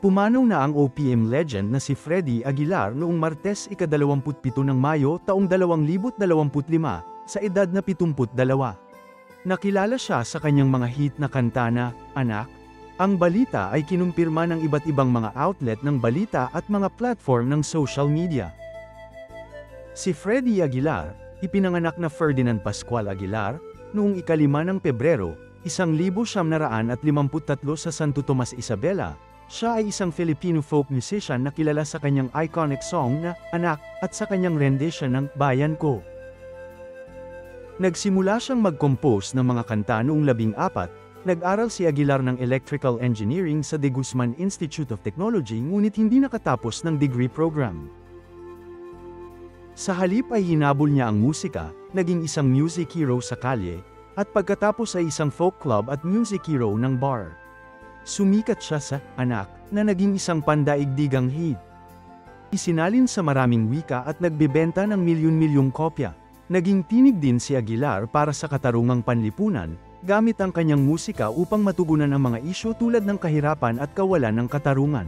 Pumanaw na ang OPM legend na si Freddy Aguilar noong Martes ika-27 ng Mayo taong 2025, sa edad na 72. Nakilala siya sa kanyang mga hit na kanta na, Anak. Ang balita ay kinumpirma ng iba't ibang mga outlet ng balita at mga platform ng social media. Si Freddy Aguilar, ipinanganak na Ferdinand Pascual Aguilar, noong ika-5 ng Pebrero, 1953 sa Santo Tomas, Isabela. Siya ay isang Filipino folk musician na kilala sa kanyang iconic song na, Anak, at sa kanyang rendition ng, Bayan Ko. Nagsimula siyang mag-compose ng mga kanta noong 14, nag-aral si Aguilar ng Electrical Engineering sa De Guzman Institute of Technology ngunit hindi nakatapos ng degree program. Sa halip ay hinabol niya ang musika, naging isang music hero sa kalye, at pagkatapos ay isang folk club at music hero ng bar. Sumikat siya sa Anak, na naging isang pandaigdigang hit. Isinalin sa maraming wika at nagbebenta ng milyon-milyong kopya. Naging tinig din si Aguilar para sa katarungang panlipunan, gamit ang kanyang musika upang matugunan ang mga isyu tulad ng kahirapan at kawalan ng katarungan.